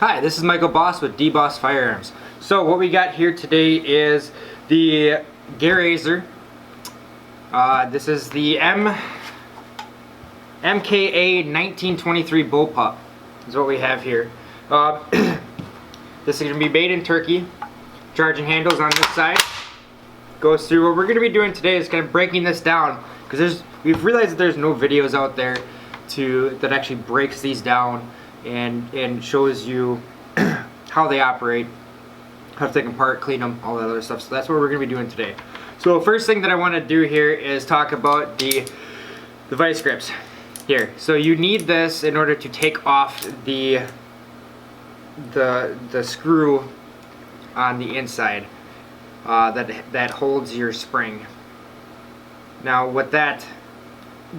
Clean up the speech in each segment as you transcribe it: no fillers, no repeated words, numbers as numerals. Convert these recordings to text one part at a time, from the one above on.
Hi, this is Michael Boss with D-Boss Firearms. So what we got here today is the Garaysar. This is the MKA 1923 Bullpup is what we have here. This is going to be made in Turkey. Charging handles on this side. Goes through. What we're going to be doing today is kind of breaking this down, because we've realized that there's no videos out there that actually breaks these down and shows you how they operate, how to take them apart, clean them, all that other stuff. So that's what we're going to be doing today. So first thing that I want to do here is talk about the vice grips here. So you need this in order to take off the screw on the inside that holds your spring. Now what that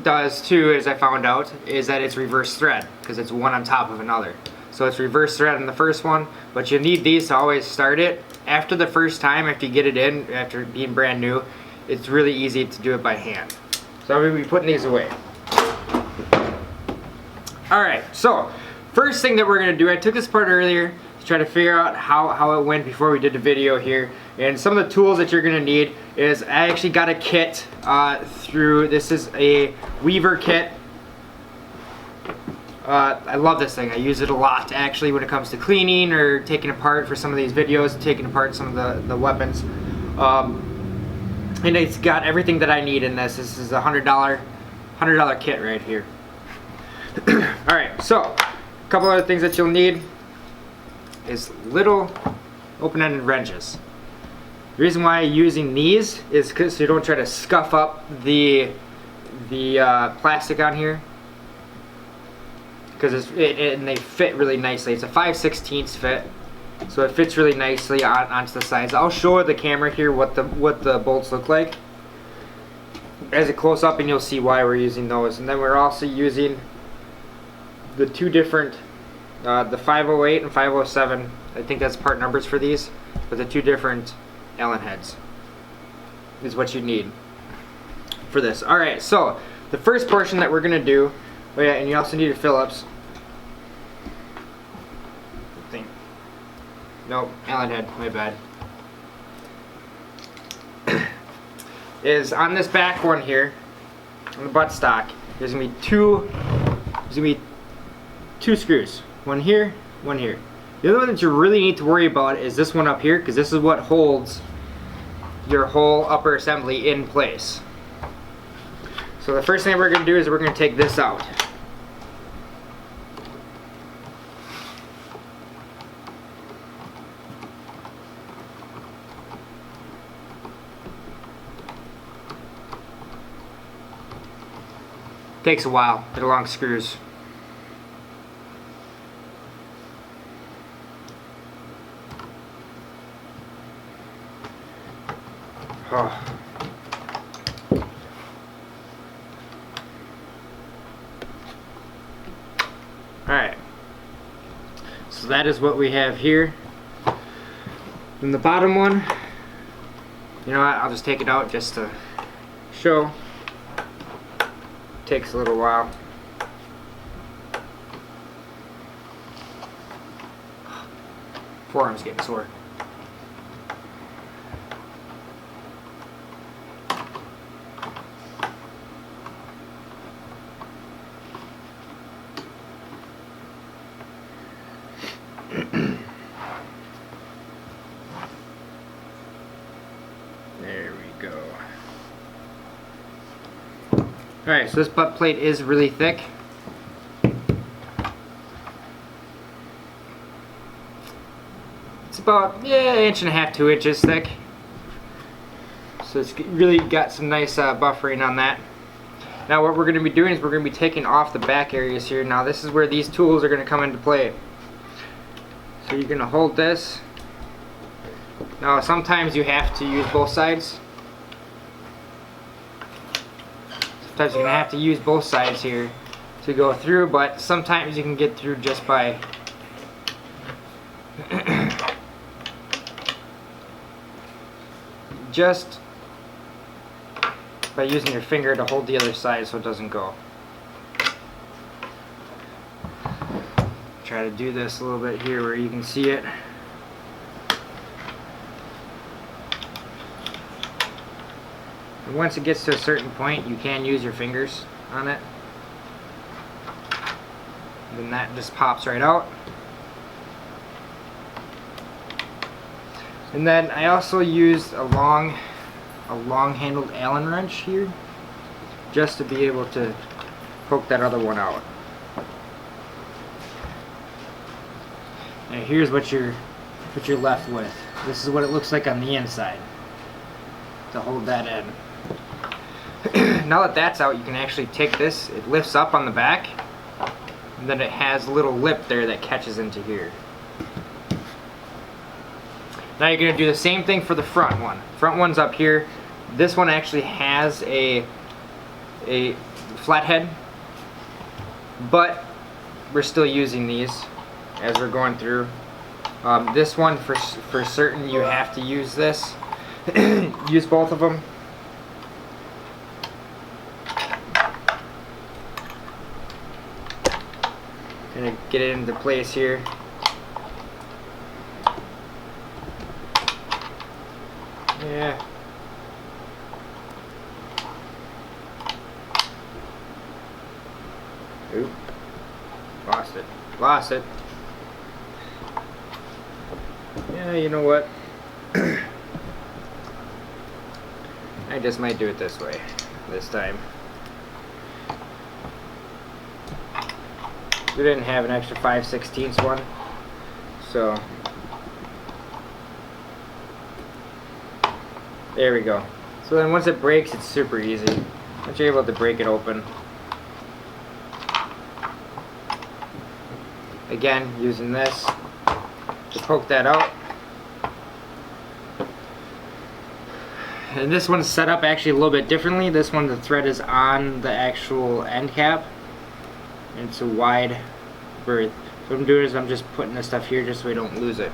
does too, as I found out, is that it's reverse thread, because it's one on top of another. So it's reverse thread in the first one, but you need these to always start it. After the first time, after you get it in, after being brand new, it's really easy to do it by hand. So I'm going to be putting these away. Alright, so first thing that we're going to do, I took this part earlier to try to figure out how it went before we did the video here. And some of the tools that you're going to need is, I actually got a kit this is a Weaver kit. I love this thing. I use it a lot actually when it comes to cleaning or taking apart for some of these videos, taking apart some of the weapons. And it's got everything that I need in this. This is a $100 kit right here. Alright, so a couple other things that you'll need is little open-ended wrenches. The reason why I'm using these is because you don't try to scuff up the plastic on here, because and they fit really nicely. It's a 5/16 fit, so it fits really nicely onto the sides. I'll show the camera here what the bolts look like as a close up, and you'll see why we're using those. And then we're also using the two different, the 508 and 507. I think that's part numbers for these, but the two different Allen heads is what you need for this. Alright, so the first portion that we're going to do, oh yeah, and you also need a Phillips. Nope, Allen head, my bad. Is on this back one here, on the buttstock, there's going to be two screws. One here, one here. The other one that you really need to worry about is this one up here, because this is what holds your whole upper assembly in place. So the first thing we're going to do is we're going to take this out. Takes a while, they're long screws. Oh. Alright, so that is what we have here. And the bottom one, you know what, I'll just take it out just to show. Takes a little while. Forearm's getting sore. There we go. Alright, so this butt plate is really thick. It's about, yeah, 1.5 to 2 inches thick. So it's really got some nice buffering on that. Now what we're going to be doing is we're going to be taking off the back areas here. Now this is where these tools are going to come into play. So you're going to hold this. Now sometimes you have to use both sides. Sometimes you're going to have to use both sides here to go through, but sometimes you can get through just by using your finger to hold the other side so it doesn't go. try to do this a little bit here where you can see it. And once it gets to a certain point, you can use your fingers on it. And then that just pops right out. And then I also used a long handled Allen wrench here, just to be able to poke that other one out. And here's what you're left with. This is what it looks like on the inside to hold that in. Now that that's out, you can actually take this, it lifts up on the back, and then it has a little lip there that catches into here. Now you're going to do the same thing for the front one. Front one's up here. This one actually has a flathead, but we're still using these as we're going through. This one for certain you have to use this. Use both of them. Gonna get it into place here. Yeah. Oop. Lost it. Lost it. Yeah, you know what? I just might do it this way this time. We didn't have an extra 5/16 one, so there we go. So then once it breaks, it's super easy. Once you're able to break it open, again using this to poke that out. And this one's set up actually a little bit differently. This one, the thread is on the actual end cap, and it's a wide berth. So what I'm doing is I'm just putting this stuff here just so we don't lose it.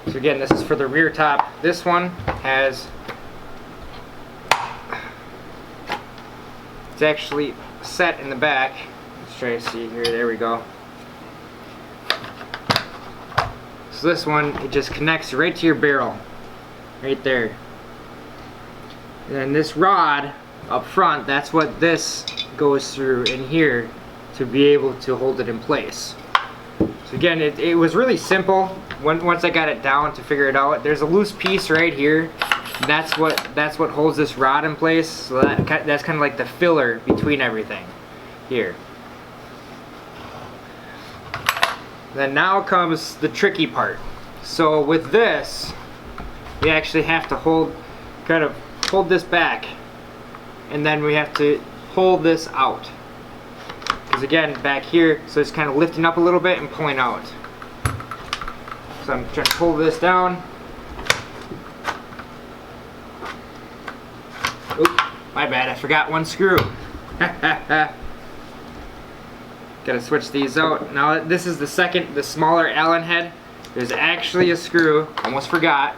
So again, this is for the rear top. This one has, it's actually set in the back. Let's try to see here. There we go. So this one, it just connects right to your barrel, right there. And then this rod up front, that's what this goes through in here to be able to hold it in place. So again, it was really simple once I got it down to figure it out. There's a loose piece right here. That's what holds this rod in place. So that's kind of like the filler between everything here. Then now comes the tricky part. So with this, we actually have to hold this back, and then we have to pull this out. Because again, back here, so it's kind of lifting up a little bit and pulling out. So I'm trying to pull this down. Oop, my bad, I forgot one screw. Gotta switch these out. Now this is the smaller Allen head. There's actually a screw, almost forgot,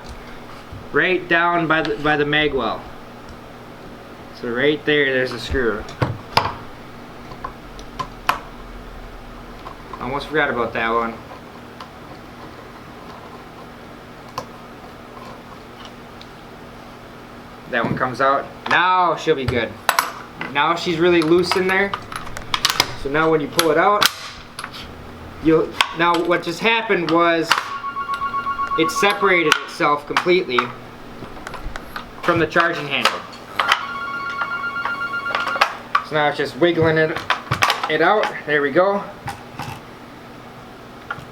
right down by the mag well. So right there's a screw. Almost forgot about that one. That one comes out. Now she'll be good. Now she's really loose in there. So now when you pull it out, now what just happened was it separated itself completely from the charging handle. So now it's just wiggling it out. There we go.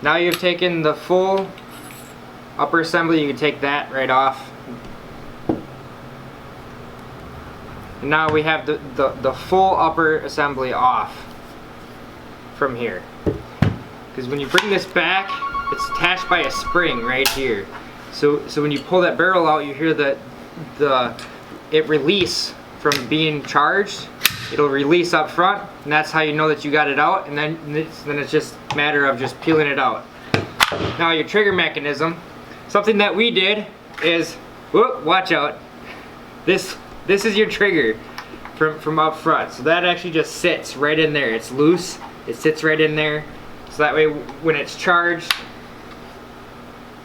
Now you've taken the full upper assembly. You can take that right off. And now we have the full upper assembly off from here. Because when you bring this back, it's attached by a spring right here. So when you pull that barrel out, you hear it release from being charged. It'll release up front, and that's how you know that you got it out. And then it's just a matter of just peeling it out. Now your trigger mechanism, something that we did is, whoop, watch out. This is your trigger from up front. So that actually just sits right in there. It's loose. It sits right in there. So that way when it's charged,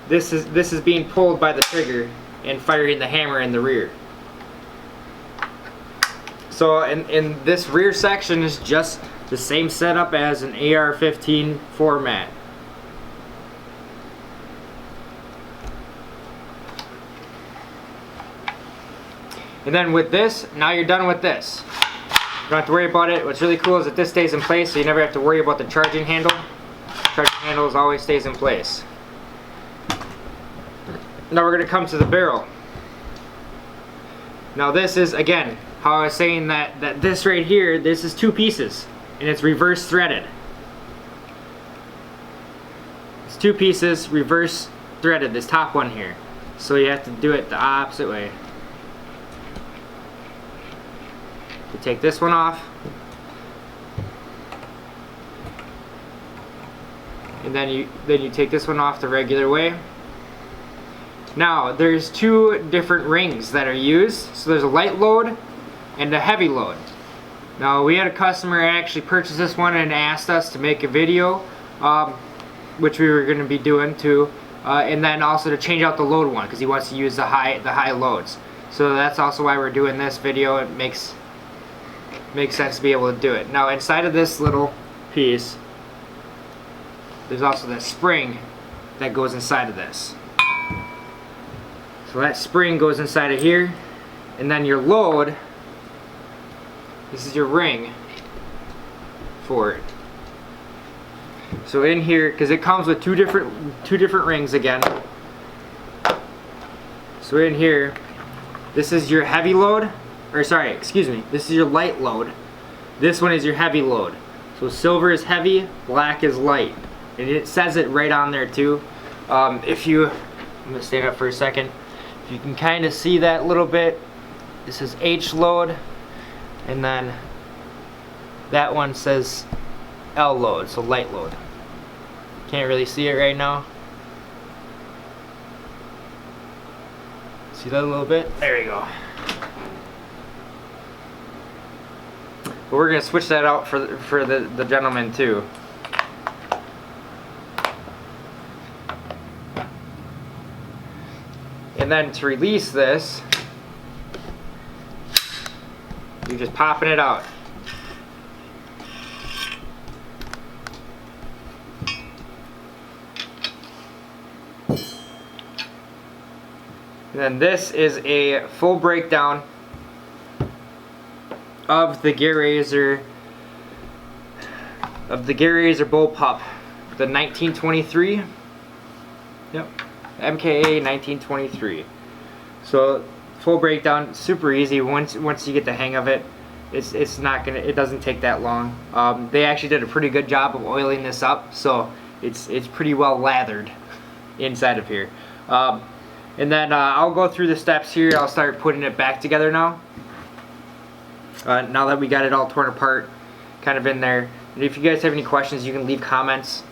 this is being pulled by the trigger and firing the hammer in the rear. So in this rear section is just the same setup as an AR-15 format. And then with this, now you're done with this. You don't have to worry about it. What's really cool is that this stays in place, so you never have to worry about the charging handle. The charging handle always stays in place. Now we're going to come to the barrel. Now this is, again, how I was saying that this right here, this is 2 pieces, and it's reverse threaded. It's 2 pieces, reverse threaded, this top one here. So you have to do it the opposite way. You take this one off, and then you take this one off the regular way. Now there's 2 different rings that are used. So there's a light load and a heavy load. Now we had a customer actually purchase this one and asked us to make a video, which we were going to be doing too, and then also to change out the load one because he wants to use the high loads. So that's also why we're doing this video. It makes sense to be able to do it. Now inside of this little piece, there's also that spring that goes inside of this. So that spring goes inside of here, and then your load, this is your ring for it. So in here, because it comes with two different rings again. So in here, this is your heavy load, or sorry, excuse me, this is your light load. This one is your heavy load. So silver is heavy, black is light. And it says it right on there too. I'm gonna stand up for a second. If you can kind of see that a little bit, this is H load, and then that one says L load, so light load. Can't really see it right now. See that a little bit? There you go. But we're gonna switch that out for the gentleman too. And then to release this, you're just popping it out. And then this is a full breakdown of the Garaysar Bullpup, the 1923. Yep. MKA 1923. So full breakdown, super easy. Once you get the hang of it, it doesn't take that long. They actually did a pretty good job of oiling this up, so it's pretty well lathered inside of here. And then I'll go through the steps here. I'll start putting it back together now. Now that we got it all torn apart, kind of in there. And if you guys have any questions, you can leave comments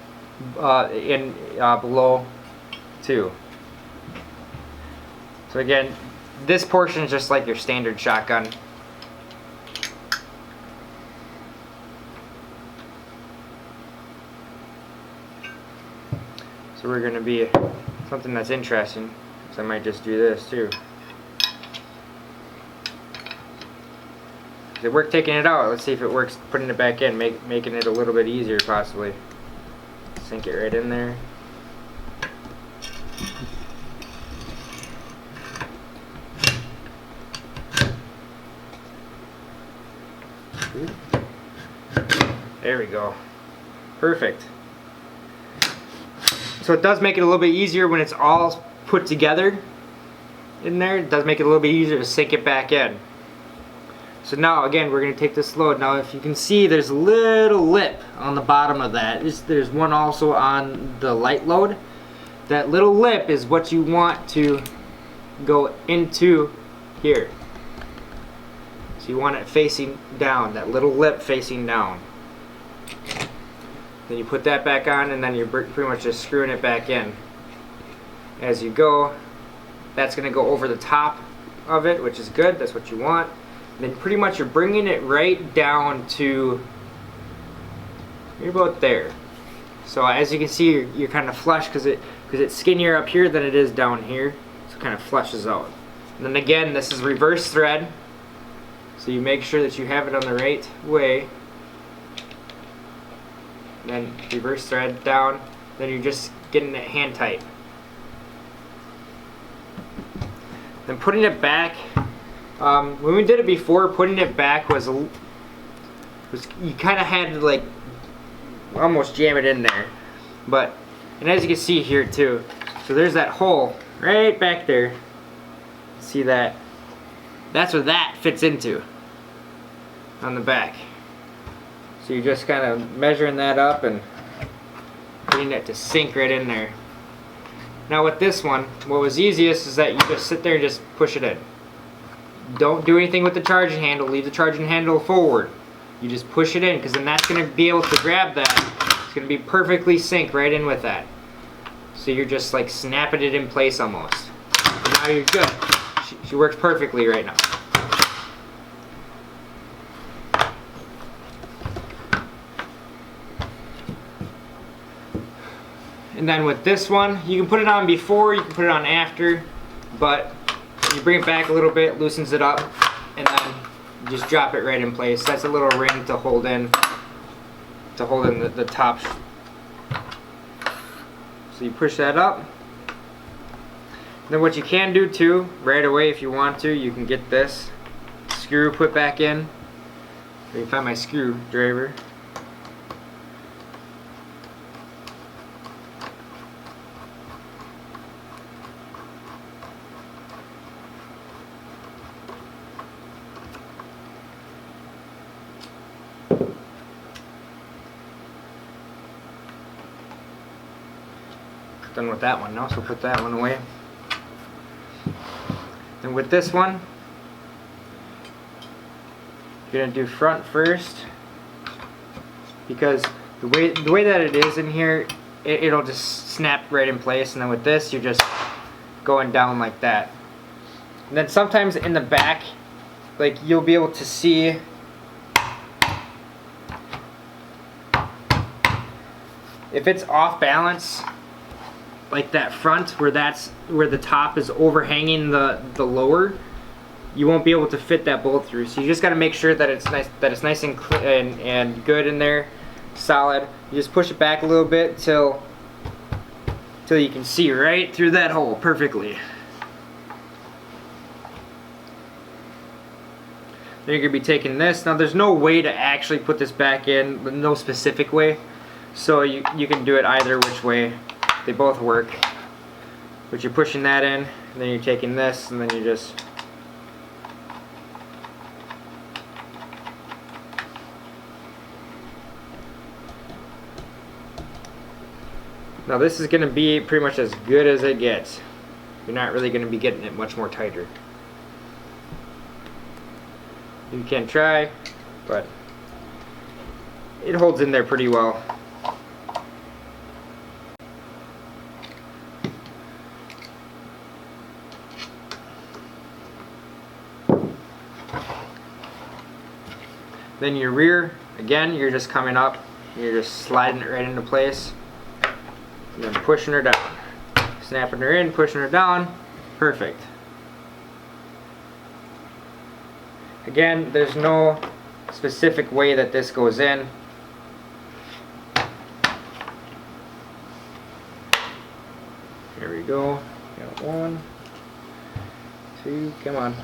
below too. So again, this portion is just like your standard shotgun. So we're going to be something that's interesting, so I might just do this too. If it worked taking it out, let's see if it works putting it back in, making it a little bit easier possibly. Sink it right in there. There we go. Perfect. So it does make it a little bit easier when it's all put together in there. It does make it a little bit easier to sink it back in. So now again, we're going to take this load. Now if you can see, there's a little lip on the bottom of that. There's one also on the light load. That little lip is what you want to go into here. So you want it facing down, that little lip facing down. Then you put that back on, and then you're pretty much just screwing it back in as you go. That's going to go over the top of it, which is good. That's what you want. And then pretty much you're bringing it right down to, you're about there. So as you can see, you're kind of flush because it's skinnier up here than it is down here. So it kind of flushes out. And then again, this is reverse thread. So you make sure that you have it on the right way. Then reverse thread down. Then you're just getting it hand tight. Then putting it back. When we did it before, putting it back was you kind of had to like almost jam it in there. But and as you can see here too, so there's that hole right back there. See that? That's where that fits into on the back. So you're just kind of measuring that up and getting it to sink right in there. Now with this one, what was easiest is that you just sit there and just push it in. Don't do anything with the charging handle. Leave the charging handle forward. You just push it in, because then that's going to be able to grab that. It's going to be perfectly sync right in with that. So you're just like snapping it in place almost. And now you're good. She works perfectly right now. And then with this one, you can put it on before, you can put it on after, but you bring it back a little bit, loosens it up, and then you just drop it right in place. That's a little ring to hold in the top. So you push that up. Then what you can do too, right away if you want to, you can get this screw put back in. You can find my screwdriver. Done with that one now, so put that one away. And with this one, you're gonna do front first, because the way that it is in here, it'll just snap right in place. And then with this, you're just going down like that. And then sometimes in the back, like you'll be able to see if it's off balance. Like that front, where the top is overhanging the lower, you won't be able to fit that bolt through. So you just got to make sure that it's nice and good in there, solid. You just push it back a little bit till you can see right through that hole perfectly. Then you're gonna be taking this. Now there's no way to actually put this back in, no specific way. So you can do it either which way. They both work. But you're pushing that in, and then you're taking this, and then you just now this is going to be pretty much as good as it gets. You're not really going to be getting it much more tighter. You can try, but it holds in there pretty well. Then your rear, again, you're just coming up, you're just sliding it right into place, and then pushing her down. Snapping her in, pushing her down, perfect. Again, there's no specific way that this goes in. Here we go. Got 1, 2, come on.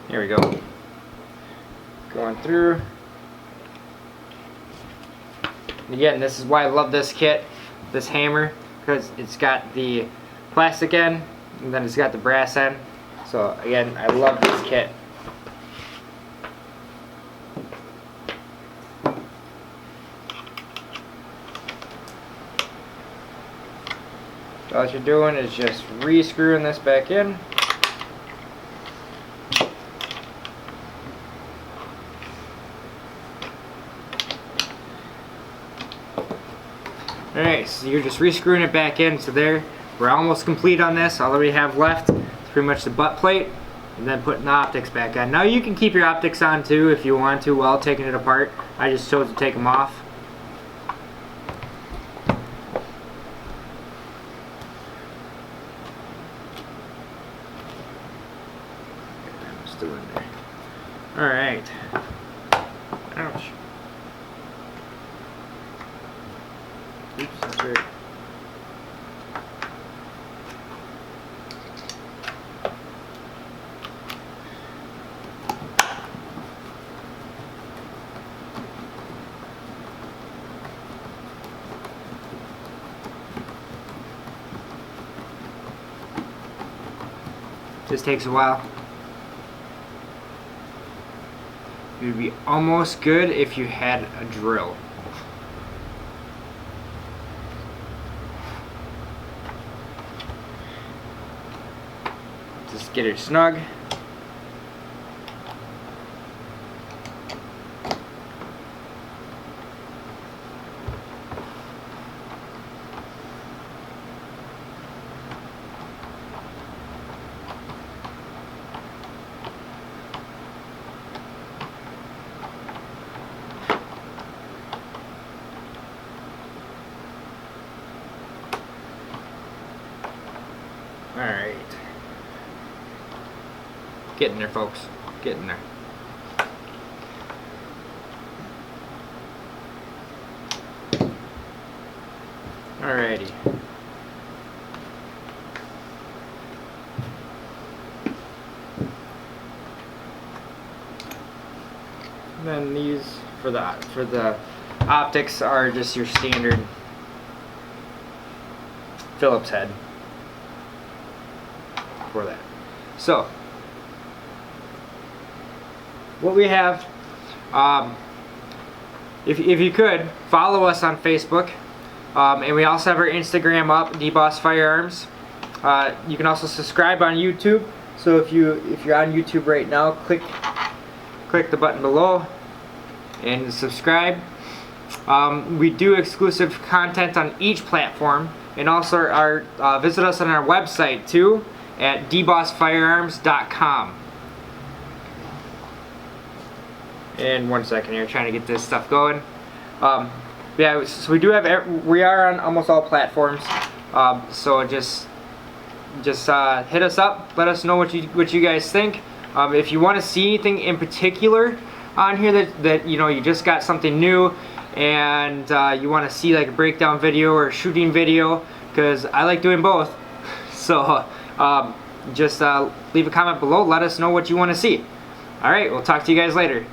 Here we go. Going through. And again, this is why I love this kit, this hammer, because it's got the plastic end and then it's got the brass end. So again, I love this kit. All you're doing is just re-screwing this back in. Alright, so you're just rescrewing it back into there. We're almost complete on this. All that we have left is pretty much the butt plate and then putting the optics back on. Now you can keep your optics on too if you want to while taking it apart. I just chose to take them off. Still in there. Alright. Ouch. Oops, that's right. This takes a while. It would be almost good if you had a drill. Just get it snug. Alright. Getting there, folks. Getting there. Alrighty. And then these for the optics are just your standard Phillips head. For that. So what we have, if you could follow us on Facebook, and we also have our Instagram up, DBoss Firearms. You can also subscribe on YouTube. So if you're on YouTube right now, click the button below and subscribe. We do exclusive content on each platform, and also visit us on our website too at dbossfirearms.com. And 1 second here, trying to get this stuff going. Yeah, so we are on almost all platforms. So just hit us up. Let us know what you guys think. If you want to see anything in particular on here that you just got something new and you want to see like a breakdown video or a shooting video, because I like doing both. So just leave a comment below. Let us know what you want to see. Alright, we'll talk to you guys later.